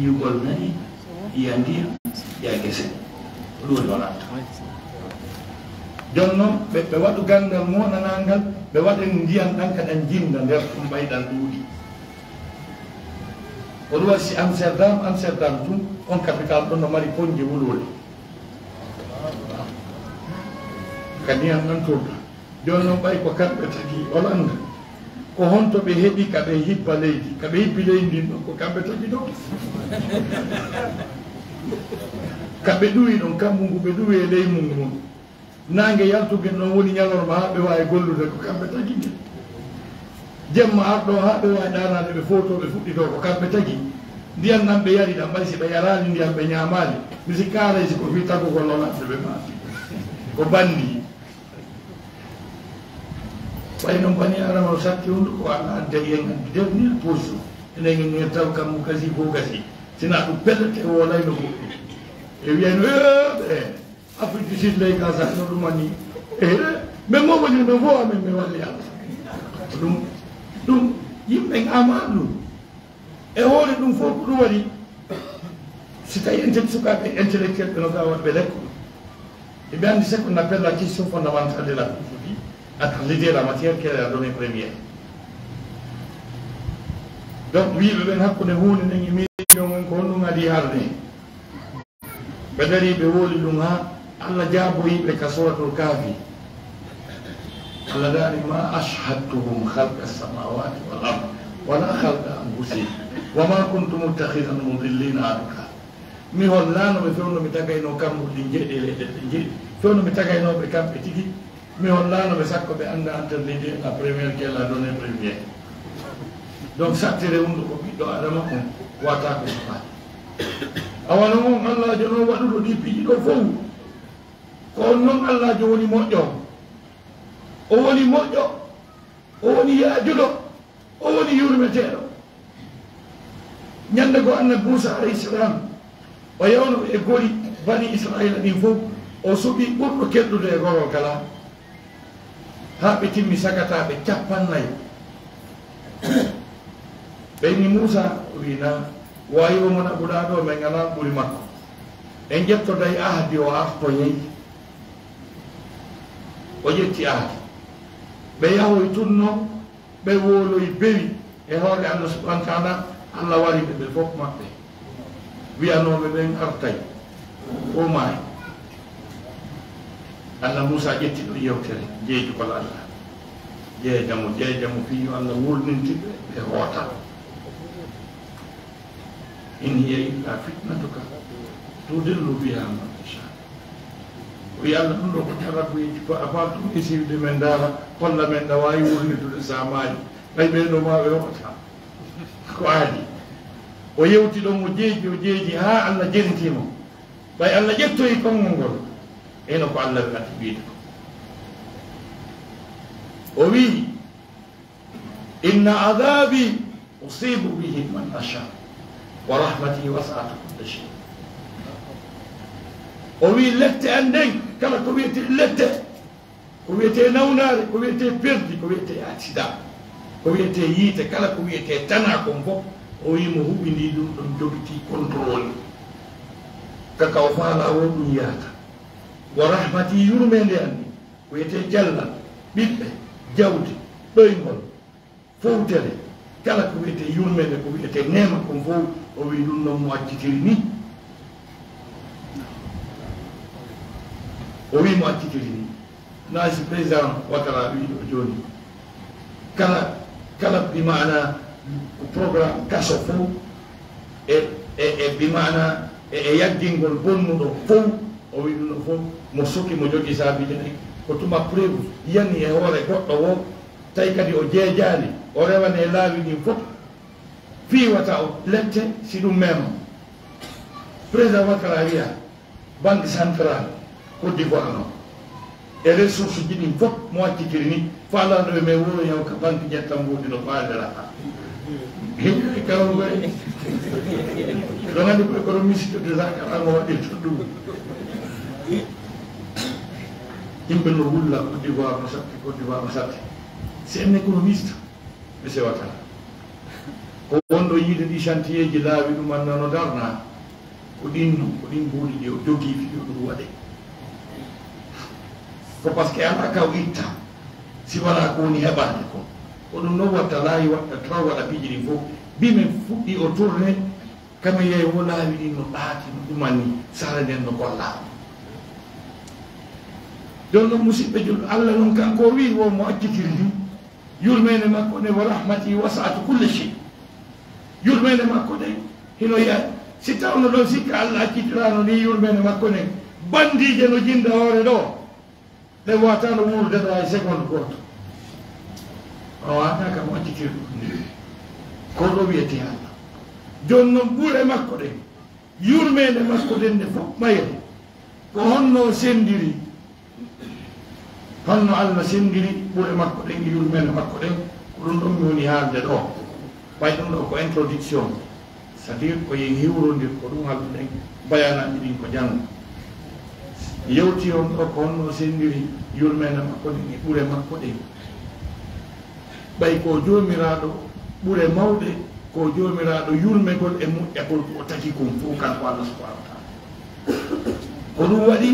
yugol nani iya ndiyam ya gese ɗum wonata jonno ɓe waɗu gandal moɗanangal ɓe waɗen ndiyam ɗan kaɗan jinda nder ɗum ɓayɗan ɗuuɗi oɗum waɗi si amsterdam tum on capital ɗon no mari ponje wulwole ka ndiyam ɗan toɗa joni noon ɓay ko kamɓe tagi olanda ko honto ɓe heɓi kaɓe hibba leydi kaɓe hibbi leydi ndin ɗon ko kamɓe tagi ɗo kamɓe ɗuwi ɗon kammungu ɓe ɗuwi e ley mungu mum nangue yaltugen ɗon woni ñalorma ha ɓe wawi gollude ko kamɓe tagi nde jemma arɗo ha ɓe wawi ɗanade ɓe fotoɓe fuɗɗito ko kamɓe tagi ndiyam ɗam ɓe yari ɗam ɓay si ɓe yarani ndiyam ɓe ñamali misi kaaray si ko fi tagugol lolande ɓe maati ko bandi way noon bani adama o satti hunde ko Allah adda en andi dewni posu enen en taw kam kasi ko gasi sina ɗum pellete o layno goɗɗum e wiyano ɓe Afrique du Sud ley gasa no ɗum anni ɓe momoni ɓe fo amen ɓe walli Allah ɗum yimɓe ama ɗum e hoore ɗum fof ko ɗum waɗi si tawi enten sukaɓe intellectuel ɓe no gawa ɓe lekko e ɓe andi ce qu'on appelle la question fondamentale de la philosophie à l'idée la matière qu'elle a donnée première. Donc oui, ɓe ɓen hakkude hunde nden e miɗo men ko honɗum adi harde ɓe dari ɓe woli ɗum ha Allah jaaboyiɓe ka suratul kafi Allah daari ma ashhadtuhum halqa samawati wal ard wala halqa anfusihim wa ma kuntu muttakhidhan mudillina aduka mi hollanoɓe fewno mi tagayno kamɓe ɗi jeeɗi leyɗe ɗe jeeɗi fewno mi tagaynoɓe kamɓe tigi mi hollanoɓe sakko ɓe anda entre l'idée la première qu'elle a donné première donc sattire hunde ko ɓiɗɗo adama on wata ko sofani awano on allahjo noon waɗuɗo ɗi piiji ɗo fof ko on noon allahjo woni moƴƴo o woni moƴƴo o woni yaajuɗo o woni yurmeteɗo ñande go annabi Moussa alayhi salam o yawno e gori bani israila ɗin fof o suɓi ɓurɗo keddude e goro kala ha ɓe timmi sagataɓe 50 ɓeyni Moussa wina wayi omon aɓuɗa ɗo min ngala ɓuri makko en ƴettoday ahdi o artoyey o ƴetti ahdi ɓe yahoy tunno ɓe woloy bewi e hoore Allah subhanahu wa taala Allah wariɓe ɓe fof maɓɓe wiyanoɓe ɓen artay o maayi Allah Moussa ƴetti ɗo yewtere jeejugol Allah jeejamo fiyo Allah wulnintiɓe ɓe hoota in hiya illa fitnatuka tudillu biha man tasha o wi Allah ɗum ɗo ko tarabuyeji ko a fatum isiwde men ndaara holla men ɗa wawi wulnitude samaji ɓay ɓeɗo ma ɓe hoota ko aadi o yewti ɗon o jeeji ha Allah jentimo ɓay Allah ƴettoyi konngol ngol eno ko Allah wi'ata wiide ko o wi inna adabi usibu bihi man asha wa rahmati wasa'at kulla shay o wi lette an nden kala ko wiyete lette ko wiyete nawnare ko wiyete perdi ko wiyete accident ko wiyete yiite kala ko wiyete tana kon fof o wi mo huɓini ɗum ɗon jogiti contrôle kaka o faala o ɗum yahata wa rahmati yurmede anni ko wiyete jallal ɓiɓɓe jawdi ɗoygol fowtere kala ko wiyete yurmede ko wiyete nema kon fof o wi ɗum noon mo accitiri ni o wi mo accitiri ni naasi président Ouattara wiɗo joni kala bimana programme kaso fof e bimana e yaggingol bonnuɗo fof o wi ɗum ɗo fof mo suki mo jogui saabiji nayi ko tuma preuve yani e hoore goɗɗo o tawi kadi o jeejani o rewane e laawi ɗin fof fiiwata o lette si ɗum mema président Ouattara wiya banque centrale Côte d'Ivoire noon e ressource ji ɗin fof mo accitiri ni faalaɗo e men wuro yaw ka banque ƴettan mbuɗi no faadera himɓe karam goye ɗo gandi ko économiste de zakara mo waɗirta ɗum yimɓe no wulla Côte d'Ivoire no satti Côte d'Ivoire no satti c'est un économiste monsieur Ouattara ko wonɗo yiide ɗi chantier ji laawi ɗum annano darna ko ɗin mbuuɗi ɗi o jogii fiyo ɗum waɗe ko par ce que ala kaw itta si wala ko woni heɓade ko ko ɗum noon watta laayi waɗta taw waɗa piiji ɗin fof bimen fuɗɗi o tourné kama yeey wo laawi ɗin no ɗaati no ɗumanni sara nden no gollaama ɗon noon musidɓe julɗo allah noon kanko wi wo mo accitiri ni yurmede makko nde wa rahmati wasatu kulle chey yurmede makko nde hino yiya si tawno ɗon sikka allah accitirano ni yurmede makko nden bandije no jinda hoore ɗo ɓe watano wurdeɗo hay seconde goto o wata kam accitiri ɗum ko ɗo wiyete allah joni noon ɓuure makko ɗen yurmede makko ɗen nde fof mayre ko honno sendiri honno allah sendiri ɓuure makko ɗen e yurmede makko ɗen ko ɗum ɗon mi woni haalde ɗo ɓay ɗum ɗo ko introduction c' à dire ko yen hiwrodir ko ɗum halduɗen bayanaji ɗin ko janngo yewti on ɗo ko honno sendiri yurmede makko ɗen e ɓuure makko ɗen ɓay ko jomiraɗo ɓuure mawɗe ko jomiraɗo yurmegol e moƴƴagol ko taki kon fof kanko allah subahana wa taala ko ɗum waɗi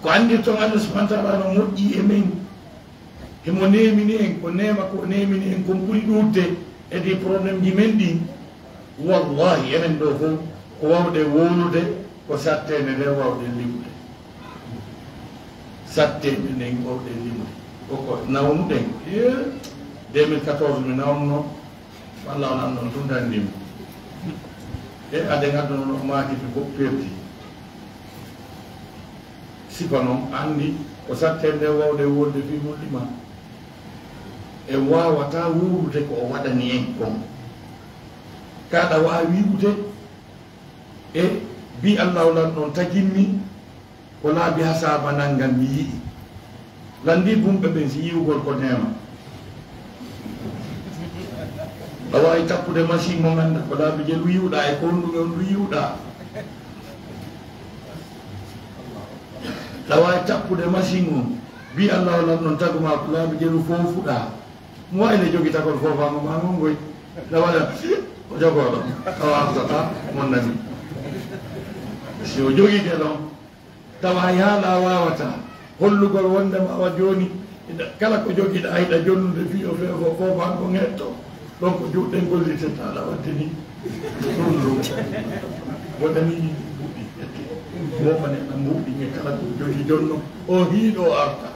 ko andirton allah subahana taala no moƴƴi e men hemo nemini en ko nema ko nemini en kon ɓuri ɗurde e des probléme ji men ɗin wallahi enen ɗo fof ko wawde wolude ko sattede nde wawde limude sattede nden wawde limude koko nawnuɗen 2014 mi nawnuno walla on annon ɗum tan ndimo e ade gaddunono maakifi fof perdi sifa noon andi ko satte nde wawde wolde fi moƴƴima e wawata wurude ko o waɗani en kon kaɗa wawi wiwde e bi allahu lan ɗon taginmi ko laabi ha saba nanngam mi yiɗi landi bumɓe ɓen si yiwgol ko nema a wawi tappude machine mo ganda ko laabi je ndu yiwɗa e konduge on ndu yiwɗa a wawi tappude machine on bi allahu lan ɗon taguma ko laabi je ndu fofuɗa mo wayne jogi tagol fofama ma gongoy la waɗa o jogoɗo tawa artata mon nani si o jogide ɗon tawa yaala wawata hollugol wondema awa joni kala ko joguiɗa ayiɗa jonnude fiyo fefo fofan ko ŋetto ɗon ko juɗɗen gollitetaɗa wadde ni ɗum ɗum waɗani mbuɗi momaneɗa mbuɗi e kala ko jogi jonno o hiiɗo arta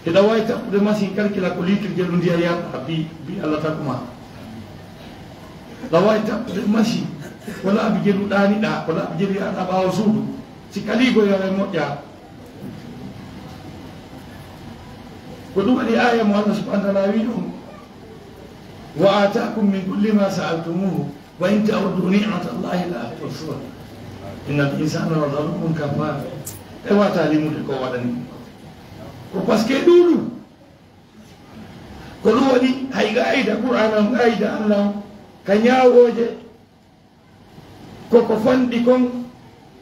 eɗa wawi tappude machine calcula ko litre je ɗum ndiya yarɗa bi allah taguma ɗa wawi tappude machine ko laabi je ɗum ɗaniɗa ko laabi je ɗum yaɗa ɓawa suudu si kaligo yawe moƴƴa ko ɗum waɗi aya mo allah subahana taala wi ɗum wa atakum min kulli ma sa'altumuhu wa in ta'uddu ni'mata allahi la tuhsuha inna al insana la zalumun kafar e wata limude ko waɗani ko par ce que ɗuɗum ko ɗum waɗi hay gayida qur'ana on gayida allah ka ñawoje koko fanɗi kon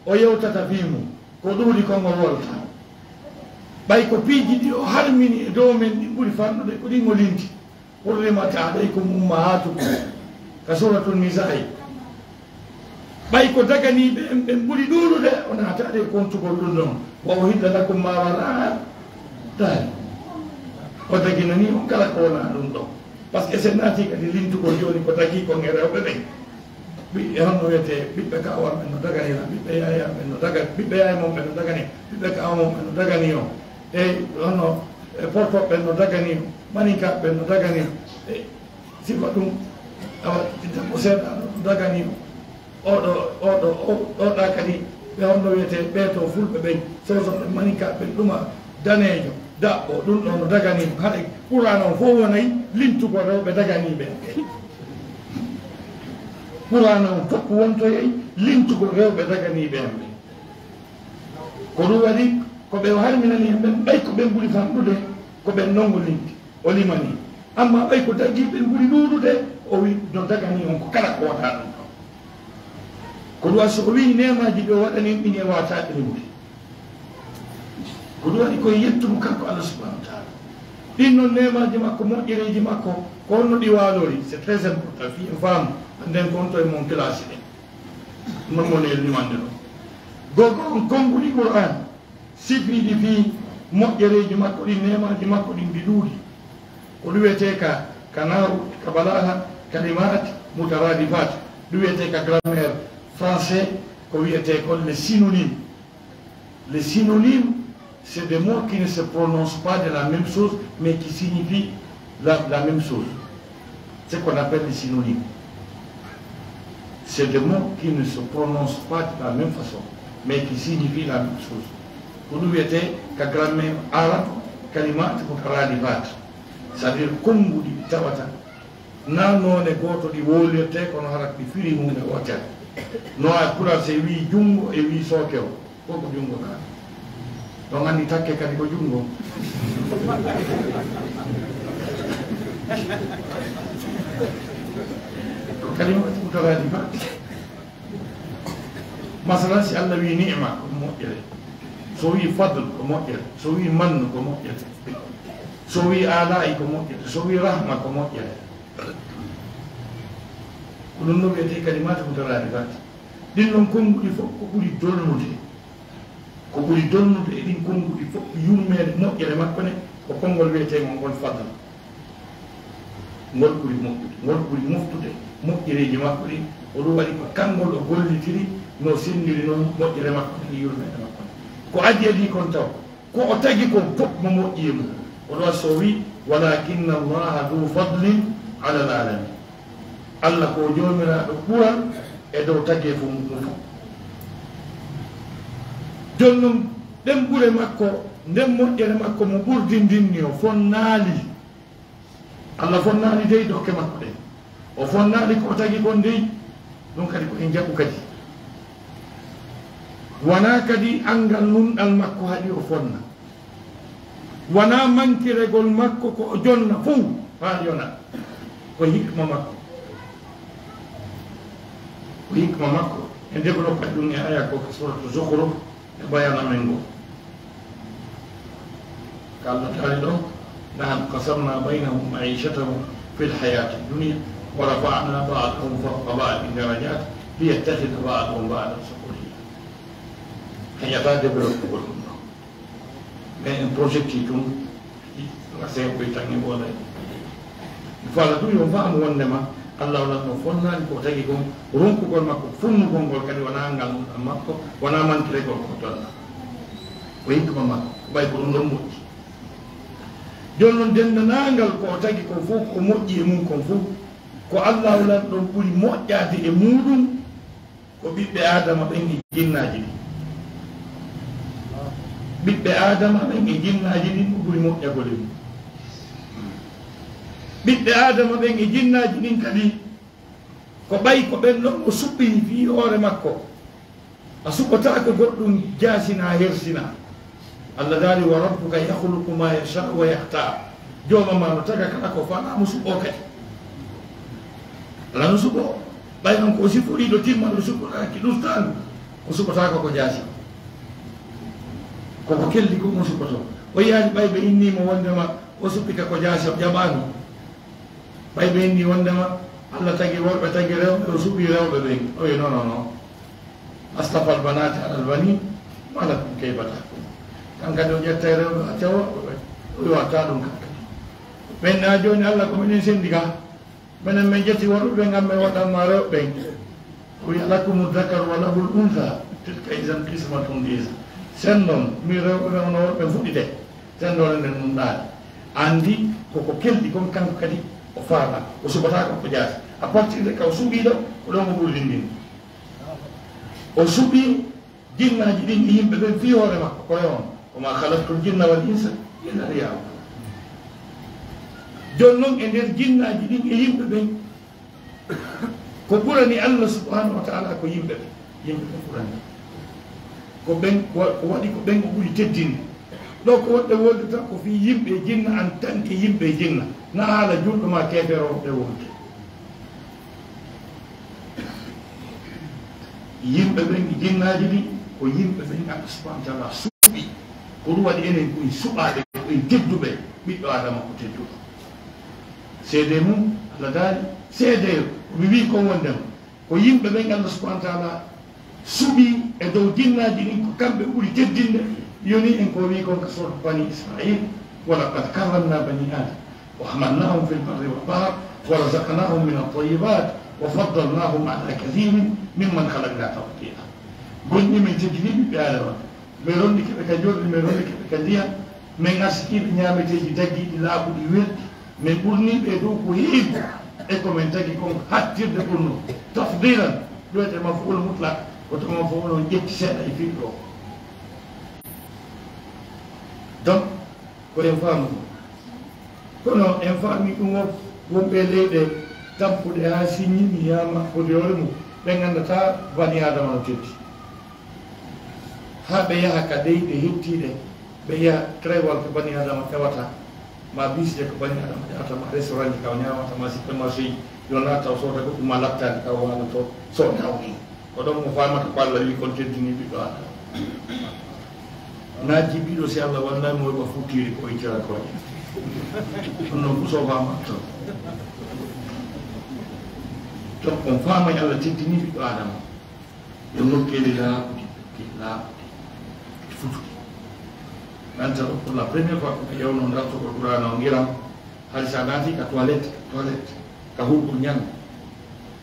o yewtata fimu ko ɗuuɗi kon o wolta ɓay ko piiji ɗi o harmini e dow men ɗi ɓuri fanɗude ko ɗin o linti hurrimata alaykum ummahatukum ka suratul nisa'i ɓay ko daganiɓe en ɓen ɓuri ɗuuɗude o naatade kontugol ɗum ɗon wa uhilla lakum ma wara'a dari o daginani on kala ko wona ɗum ɗon par ce que sen naati kadi lintugol joni ko dagi kon e rewɓe ɓen ɓiɓɓe honno wiyete ɓiɓɓe kawam ɓen no daganira ɓiɓɓe yayam ɓen no dagani ɓiɓɓe yayamon ɓen no dagani ɓiɓɓe kawamon ɓen no dagani o e honno portoɓe ɓen no dagani o maninkaɓe ɓen no dagani o e sifa ɗum awa debbo seeɗa no dagani o oɗa kadi ɓe honno wiyete ɓeeto fulɓe ɓen sosoɓe maninkaɓe ɓen ɗuma danejo daɓɓo ɗum ɗo no dagani haɗa ɓurano fof wonayi lintugo rewɓe daganiɓe ɓurano on fof wontoyey lintugo rewɓe daganiɓe en ɓe ko ɗum waɗi ko ɓe harminani en ɓen ɓay ko ɓen ɓuri famɗude ko ɓen nongo linti o limani amma ɓay ko daggi ɓen ɓuri ɗuɗude o wi no dagani on ko kala ko wata ɗum ɗon ko ɗum waɗi so o wi nemaji ɓe waɗani en ɓini e wataɓe limde ko ɗum waɗi koye yettumo kanko allah subahana wa taala ɗin noon nemaji makko moƴƴereji makko ko honno ɗi walori c'est très important fi en faamu anden ko on to e mon classe ɗe non woni elnimande ɗo gogo on konnguli qur'an sifiɗi fi moƴƴereji makko ɗi nemaji makko ɗin ɗi ɗuuɗi ko ɗum wiyete ka naru ka balaha kalimat mutaradifat ɗum wiyete ka grammaire français ko wiyete kon les synonymes. Les synonymes, c'est des mots qui ne se prononcent pas de la même chose, mais qui signifient la même chose. C'est ce qu'on appelle les synonymes. C'est des mots qui ne se prononcent pas de la même façon, mais qui signifient la même chose. Pour nous, il y a grammaire arabe, kalimat mutaradifat. C'est-à-dire, comme vous dites, tawata. Non ne goto di wolirte kono harak di firi hunde wotere no a pura se wi jungo e wi sokeo koko jungo ka don andi takke kadi ko jungo kalima utaradi ba masalan si Allah wi ni'ma ko moƴƴere so wi fadl ko moƴƴere so wi man ko moƴƴere so wi ala'i ko moƴƴere so wi rahma ko moƴƴere ko ɗum no wiyete kalimatu mutaradifat ɗin noon konnguɗi fof ko ɓuri donnude e ɗin konnguɗi fof yummede moƴƴere makko ne ko konngol wiyetego ngol fadal ngol ɓuri moƴƴude ngol ɓuri moftude moƴƴereji makko ɗi oɗum waɗi ko kanngol o gollitiri no sendiri noon moƴƴere makko ɗi yurmede makko ne ko adi adi kon taw ko o tagi kon fof mo moƴƴi e mum oɗo so wi walakinna allaha du fadlin ala l alamin Allah ko jomiraɗo ɓural e dow tagge fo mum fof joni noon ɗen ɓure makko nden moƴƴere makko mo ɓurdindinni o fonnaali Allah fonnaali dey dokke makko ɗen o fonnaali ko tagi kon dey ɗum kadi ko en jaɓu kadi wona kadi angal nunɗal makko haɗi o fonna wona mankiregol makko ko o jonna fof ha yona ko hikma makko ko hikma makko en développe ɗum e aya ko suratu Zukhruf e bayana men ngo ko Allah taali ɗon nahnu qasamna baynahum maichatahum fi lhayati dunia wa rafa'na ba'dahum fawqa ba'din darajat liyattakhidha ba'dahum ba'dan sukhriya heƴata développe ko ɗum ɗon mais en projecti tum gasen koye tange ɓooday il faut Allah ɗum yo faamu wondema Allah waɗatno fonnani ko tagi kon ronkugol makko funnugol ngol kadi wona ngal makko wona mantiregol ko tonna ko hikma makko ɓay ko ɗum ɗon moƴƴi joni noon dendanangal ko tagi ko fof ko moƴƴi e mum kon fof ko Allah waɗat ɗon ɓuri moƴƴade e muɗum ko ɓiɓɓe adama ɓen e jinnaji ɗi ɓiɓɓe adama ɓen e jinnaji ɗin ko ɓuri moƴƴagol e mum ɓiɓɓe adama ɓen e jinnaji ɗin kadi ko ɓay ko ɓen ɗon o suɓɓini fi hoore makko a suɓɓotako goɗɗum jasina hersina Allah daali wa rabbuka yahluqu ma yashau wa yahtar jomama no taga kala ko fanamo suɓɓo kadi ala no suɓɓo ɓay on ko sifuɗiɗo timma ɗo suɓɓotaki ɗustandu o suɓɓotako ko jasi koko kelli ko mo suɓɓoto o yiyaani ɓay ɓe innimo wondema o suɓɓika ko jasi o ƴaɓani ɓay ɓe inni wondema Allah tagi worɓe tagi rewɓe o suɓi rewɓe ɓen o wi non non non astafal banati alal bani mala ɗum keybata kan kadi o ƴetta e rewɓe acca worɓe ɓe o wi watta ɗum kan kadi ɓen na joni Allah ko minen sendi ka minen min ƴetti worɓe ɓe gam min waɗanma rewɓe ɓen o wi lakumu dakaru wa lahul unsa tilka isan qismatun diza sen noon mi rewɓe ɓe ono worɓe fuɗɗite sen ɗon enen mum ɗaani andi koko kelɗi kon kanko kadi o faama o suɓata ko jaasi à partir de ka o suɓiɗo ko ɗon o ɓurdindin o suɓi jinnaji ɗin e yimɓe ɓen fi hoore makko koye on wama halaktul jinna wal insa illa liya'budun joni noon e nder jinnaji ɗin e yimɓe ɓen ko ɓurani Allah subhanahu wa taala ko yimɓe ɓe yimɓe ɓen ɓurani ko ɓen ko waɗi ko ɓen o ɓuri teddinde ɗo ko woɗɗe woldata ko fi yimɓe e jinna en tant que yimɓe e jinna na haala julɗo ma keferoɓe wonde yimɓe ɓen e jinnaji ɗi ko yimɓe ɓen Allah subhanahu wa taala suuɓi ko ɗum waɗi enen ɓuri suɓade ɓen tedduɓe ɓiɗɗo adama ko tedduɗo seede mum Allah daali seede mi wi ko wondema ko yimɓe ɓen Allah subahana taala suɓi e dow dinnaji ɗin ko kamɓe ɓuri teddinde yoni en ko wi kon ka sorto bani Israil walaqad karramna bani adam wa hamalnahum fi lbarri walbahr wa razaqnahum min altayibat wa faddalnahum ala kathirin mimman halakna tafdila gonɗi min teddini ɓiɓɓe adama min rondike ɓe ka jorɗi min rondike ɓe ka ndiyam min arsikiɓe ñameteji daggiɗi laaɓuɗi welɗi min ɓurniɓe dow ko heewi e komin tagi kon hattirde ɓurno tafdilan ɗoyte maf'ul mutlaq woto maf'ul on ƴetti seeɗa e fiɗɗo o donc ko en faamu kono en faami ɗum o wonɓe leyɗe tampuɗe ha siññimi yama hodore mum ɓe gandata bani adama no teddi ha ɓe yaha ka leyɗe hettiɗe ɓe yaha trewal ko bani adama tewata ma bisje ko bani adama ƴewata ma restaurant ji kaw ñamata ma supermarché ji yo natta o sooda goɗɗum ma laftani kaw wano to so ñawni ko ɗon mo famata ko Allah wi kon teddini ɓiɗɗo adama naji ɓiɗo si Allah wallani mo ɓa futtiri ko ittira koye ɗum noon fu so famata ton donc on famay Allah teddini ɓiɗɗo adama yo nokkeli laaɓuɗi futuɗi nanta pour la première fois ko ƴewno darto ko ɓurana o giram hay sa naati ka toilette ka huɓɓol ñande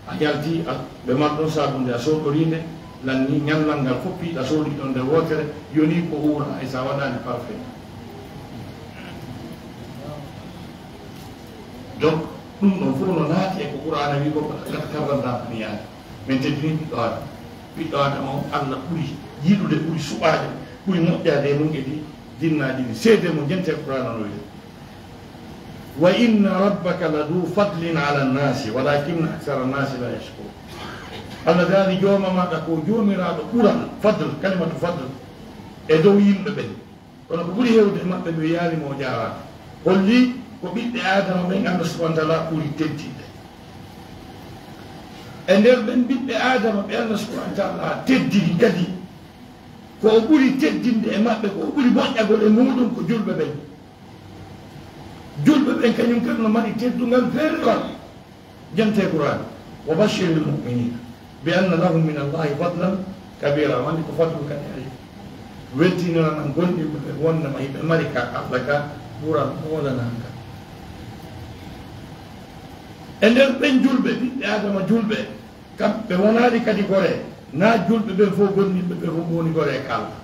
a yalti ɓe matɗon sabunde a soɗorinde lanni ñallal ngal foppiɗa soodi ɗon nde wotere yoni ko uura ay sa waɗani parfait donc ɗum ɗon fof no naati e ko ɓurana wi ko kat karranda ni yaade min teddini ɓiɗɗo adama o Allah ɓuuri yiɗude ɓuuri suɓade ɓuuri moƴƴade e mum e ɗi dinnaji ɗi seede mo jente qur'ana no wiide wa inna rabbaka ladu fadlin ala nnasi walakinna aksara nnasi la yashkur Allah daali jooma maɗa ko joomiraɗo ɓural fadl kalimatu fadl e dow yimɓe ɓen kono ko ɓuuri hewde e maɓɓe ɓe yaalimo o jarama holli ko ɓiɓɓe adama ɓen Allah subahana taala ɓuuri teddinde e nder ɓen ɓiɓɓe adama ɓe Allah subahana taala teddidi kadi ko o ɓuri teddinde e maɓɓe ko o ɓuri moƴƴagol e muɗum ko julɓe ɓen julɓe ɓen kañum kadi no mari teddungal feerewal jante qur'an wa bashiri lmuminina bi anna lahum min allahi fadlan kabira wandi ko fadlu kadi ari weltinoranan gonɗinɓe ɓe wonnama hiɓe mari ka Allah ka ɓuran molananga e nder ɓen julɓe ɓiɓɓe adama julɓe kamɓe wonaɗi kadi gore na julɓe ɓen fof gonɗinɓe ɓe fof woni gore e kalda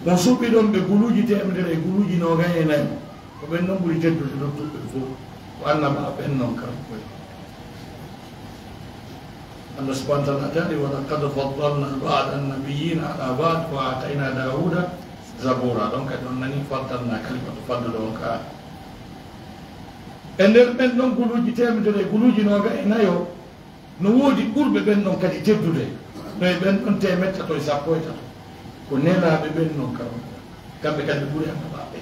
mo suɓi ɗon ɓe guluji temedere e guluji noga e nayi ko ɓen noon ɓuri teddude lottuɓe fof ko annama ɓen noon kam koy Allah subahana taala tari wa laqad faddalna ba'da annabiyina ala ba'd wa atayna Dawuda zabura donc kadi on nani faddalna kalimatu fadlude on ka e nder ɓen ɗon guluji temedere e guluji noga e nayo no woodi ɓurɓe ɓen ɗon kadi teddude no e ɓen ɗon temedde tato e sappo e tato ko nelaɓe ɓen noon kam kamɓe kadi ɓuuri annabaɓe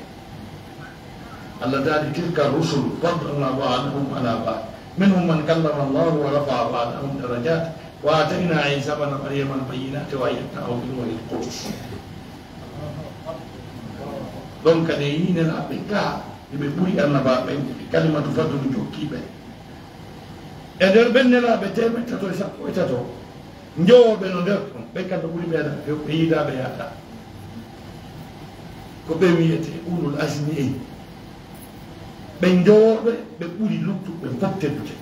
Allah daali tilka rusul faddalna ba'dahum ala ba'd minhum man kallama Allah wa rafa'a ba'dahum darajat wa atayna Isa bna Maryama al-bayyinati wa ayyadnahu bil ruhil qudus donc kadi yinelaɓe ga eɓe ɓuuri annabaɓe kalimatu fadlu jokkiɓe e nder ɓen nelaɓe temedde tato e sappo e tato jowoɓe no nder ɗon ɓe kamɓe ɓuuri ɓeeɗa few ɓe yiidaɓe yaada ko ɓe wiyete ulul asmi en ɓe jowoɓe ɓe ɓuuri luttuɓe fof teddude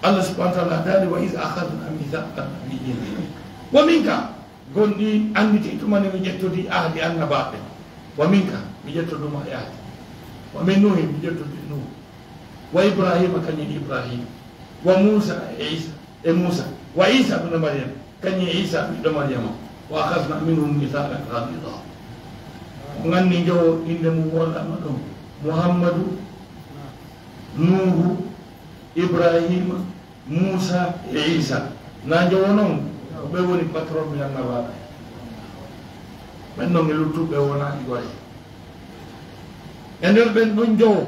Allah subahana taala daali wa is ahadna mithaqa nabiyyin wa minka gonɗi andite tumani mi ƴettodi ahdi annabaɓe wa minka mi ƴettoduma e ahdi wa min nuhi mi ƴettodi nuh wa ibrahima kañum ibrahima wa musa e isa e musa wa isa bne mariam kañum isa ɓiɗɗo mariama wa ahadna minhum mithaqan ghalida o ganni jowo inde mum wollama ɗum Muhammadu Nuhu Ibrahima Musa e Isa na jowo noon ko ɓe woni patron mi annabaɓe ɓen noon e luttuɓe wonani gore e nder ɓen ɗon jowo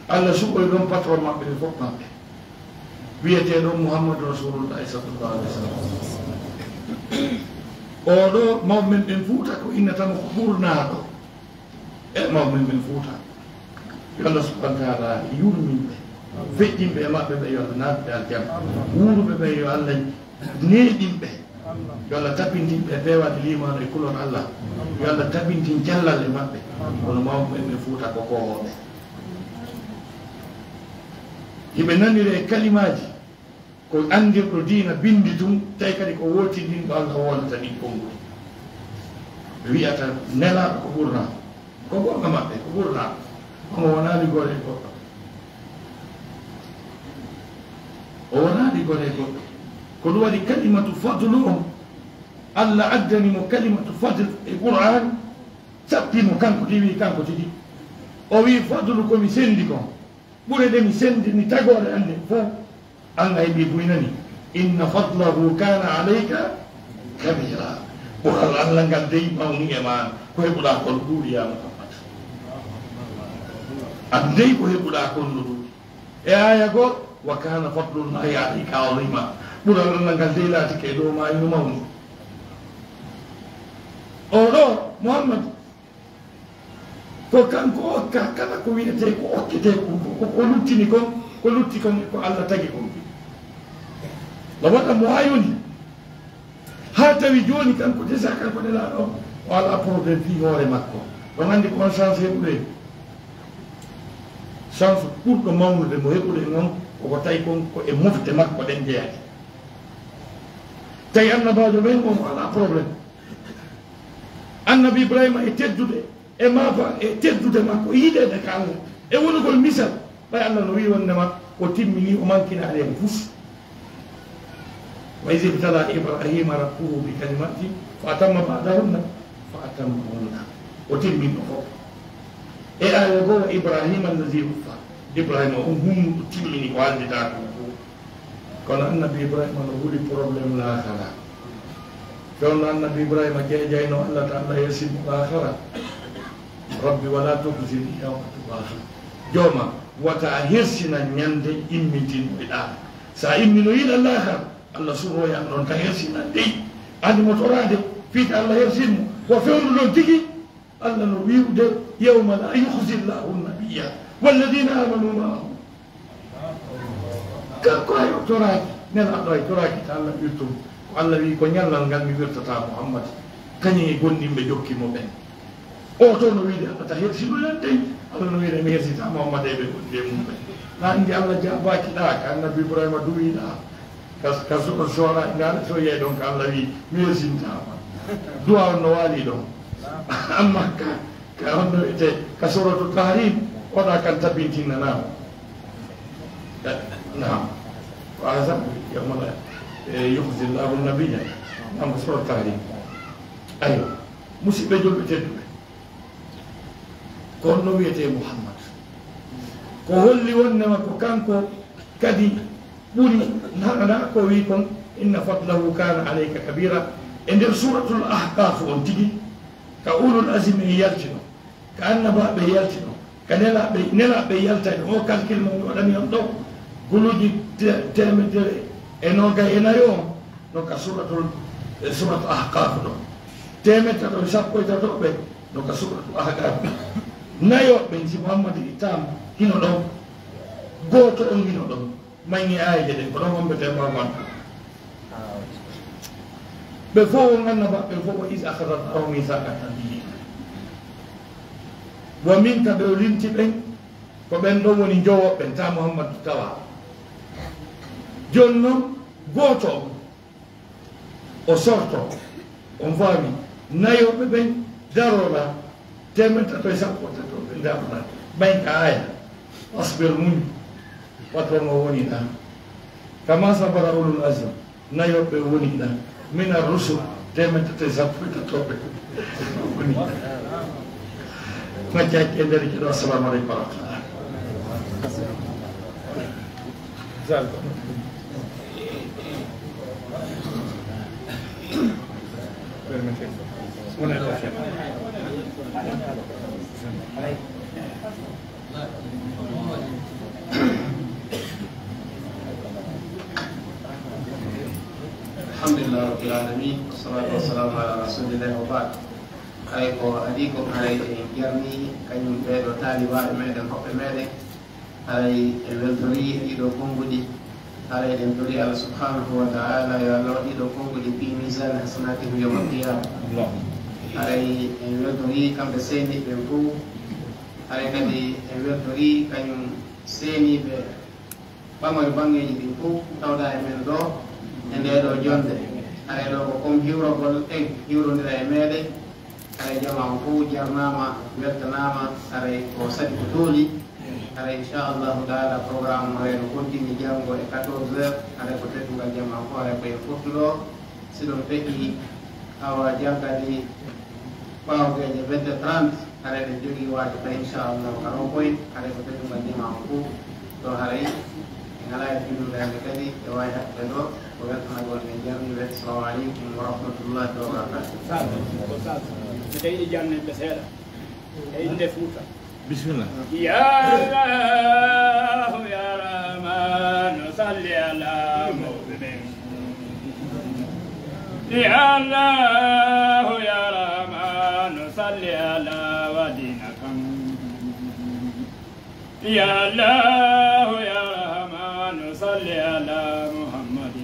Allah suɓoy ɗon patron maɓɓe ɓe fof maɓɓe wiyete ɗon Muhammadu Rasulullahi sallallahu alaihi wa sallam oɗo mawɓe men ɓen fuuta ko innatamo ko ɓurnaɗo من فوتا يلا سبحانه وتعالى يورمين فيدين بي ما بي يلا نات بي الجام وورو بي يلا نيدين بي يلا تابين بي بيوا ليمان يكولون الله يلا تابين جلال لما بي ولا ما من فوتا كوكو يبناني كلمات ko andir ko dina bindi tum tay kadi ko woti din Allah wonata ni kongo wi'ata nela ko burna ko gonga mabbe ko burna ko wonani gore ko o wonani gore ko ko do wadi kalimatu fadluhum Allah addani mo kalimatu fadl alquran sappi mo kanko diwi kanko tidi o wi fadlu ko mi sendi ko bure de mi sendi ni tagore ande fo أنا يبي بوينني إن فضله كان عليك كبيرا وقال الله قال دي ماوني ما كوي بلا كل يا محمد أدي كوي بلا كل يا يقول وكان فضل الله عليك عظيما بلا الله قال دي لا تكيدو ما ينموني أولو محمد كان كو كان كو وينتي كو كتي كو لوتي نيكو كو لوتي كو الله تاجي كو لابد معايني حتى بيجوني كان كنت ساكن كنت لا ولا بروبلم في هوري ماكو لو عندي كونسانس يقولي شانس pour que mamu de mo yقولي non ko tay kon ko e mofte makko den jeeati tay anna baado men mo wala problème annabi ibrahima e teddude e mafa e teddude makko yide de kala e wonugol misal bay allah no wi wonde makko o timmini o mankina ale fuf وإذ ابتلى إبراهيم ربه بكلمات فأتمهن وتمن فوق إيه هو إبراهيم الذي وفى إبراهيم هم تمني والد داكو قال النبي إبراهيم له بروبلم الآخرة قال النبي إبراهيم جاي إنه الله تعالى يسيب الآخرة ربي ولا تخزني يوم الآخرة يوم وتأهرسنا نيندي إمتين بالآخرة سأمنوا إلى الآخرة Allah suno ya non ta yersina dey andi motorade fit Allah yersimu wa fewnu non tigi Allah no wiude yawma la yukhzi Allahu an-nabiyya walladhina amanu ma'ahu ka ko ayo toraki nela do toraki ta Allah yutum Allah wi ko nyallal ngal mi wirtata Muhammad kany gondi be jokki mo ben o to no wiide Allah ta yersinu lan dey Allah no wiide mi yersita Muhammad e be gondi mum ben na andi Allah jabaki da ka Nabi Ibrahim duwida kasuko sora ngal so ye donc Allah wi miyosinta duwa no wali do amma ka hono ite kasuratu tahrim oda kan tabintina na wa azam yawma yukhzi Allahu an-nabiyya am suratu tahrim ayo musibe jolbe teddu ko no wiete Muhammad ko holli wonnama ko kanko kadi بولي نحن كويكم إن فضله كان عليك كبيرا إن سورة الأحقاف أنتجي كأولو الأزم يلتنو كأن باب يلتنو كنلا بيلتنو هو كان كلمة ولم ينطق قلوا جي تلمدر إنو كأنا يوم نو كسورة الأحقاف نو تلمدر وشاكو يتطبق نو كسورة الأحقاف نايو بنتي محمد إتام هنا نو غوتو هنا نو maini ay jede ko don mbete ma man be fo nganna ba be fo is akharat aw misaqatan bi wa min tabulinti ben ko ben do woni jowo ben ta Muhammad tawa jonno goto o sorto on fami nayo be ben darola tementa to sapota to ben dabna ben ka aya asbir mun patron woni da kama sabara ulul azm nayo be woni da min ar-rusul tementa to sapota to woni ma jaake der ci do assalamu alaykum wa rahmatullah zalko الحمد لله رب العالمين والصلاة والسلام على رسول الله وبعد ay ko adi ko ay jarni kanyum be do taliba meden hoppe meden ay weltori ido kongudi ay den tori Allah subhanahu wa ta'ala ya Allah ido kongudi fi mizan hasanatihim yawm al-qiyamah ay weltori kambe seni be fu ay kadi weltori kanyum seni be pamari bangeji din fu tawda e men do ende do jonde ay do ko kom hiwrogol hiwrondira e meden ay jama fu jarnama weltanama ay ko sadi ko toli ay inshallah taala programme ay no continue jango e 14h ay ko tetugal jama fu ay ko fottudo sidon feki awa jangadi bawgeje 20h30 ay de jogi waati ta inshallah karo koy ay ko tetugal jama fu to haray ngala e fidu dande kadi e way hakbe do ko weltana gol men jarni wet assalamu alaikum wa rahmatullahi wa barakatuh تيجي جنة بسيرة تيجي فوتا بسم الله يا الله يا رحمن صل على مؤمن يا الله يا رحمن صل على ودينك يا الله يا رحمن صل على محمد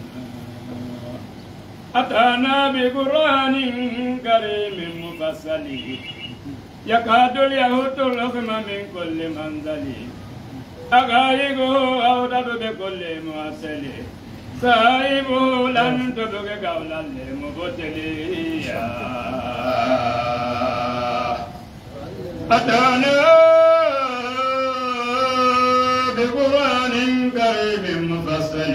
أتانا بقرآن كريم مفصل يكاد اليهود الحكم من كل منزل أغايبه أودد بكل مواصل صاحبه لن تبق قولا للمبتل أتانا بقرآن كريم مفصل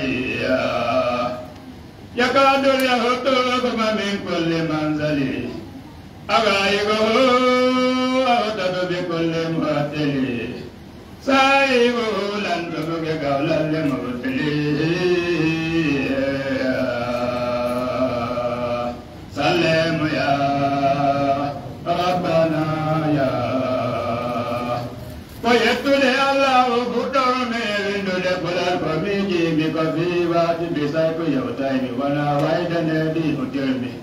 يكاد اليهود الحكم من كل منزل أغايبه أودد بكل مواصل صاحبه لن تبق قولا للمبتل سلم يا ربنا يا ويتولي الله بدون من دخل الكميجي بكفي واتي بسايكو يوتايمي وانا وايدنا دي مترمي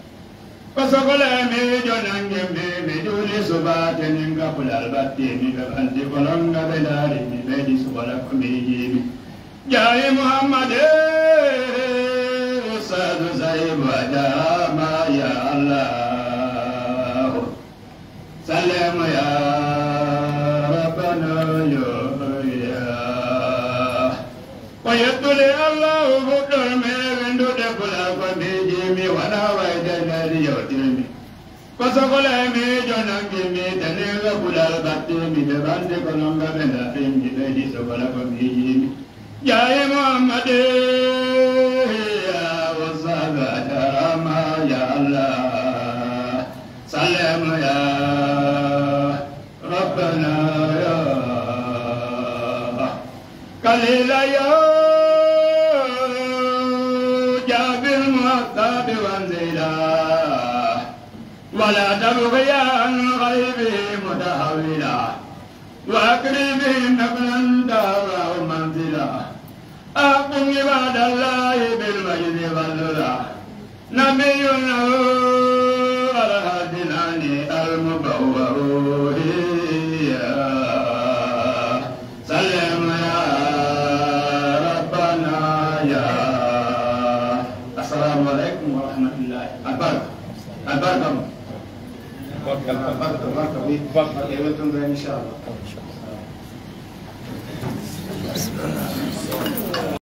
وسقل مي جونانجي مي دولي سبات نينكا بلال باتي مي بانتي كولونغا بلاري مي بيدي سبالا كميجي جاي محمد أستاذ زايب وداما يا الله سلم يا ربنا يا ويتولي الله بدر من دخل الكميجي وانا وايدنا ليوتيمي وسقل مي جونانجي مي تنينكا بلال باتي مي بانتي كولونغا بلاري مي بيدي سبالا كميجي جاي محمد يا وصاب درما يا الله سلم يا ربنا يا قليل يا جابر المعتاب وانزلا ولا تبغي عن غيبه متحولا واكرم نقلا دارا ومنزلا أقم عباد الله بالمجد والذلا نبي له على هدنان المبور سلم يا ربنا يا السلام عليكم ورحمة الله البركة البركة البركة البركة إن شاء الله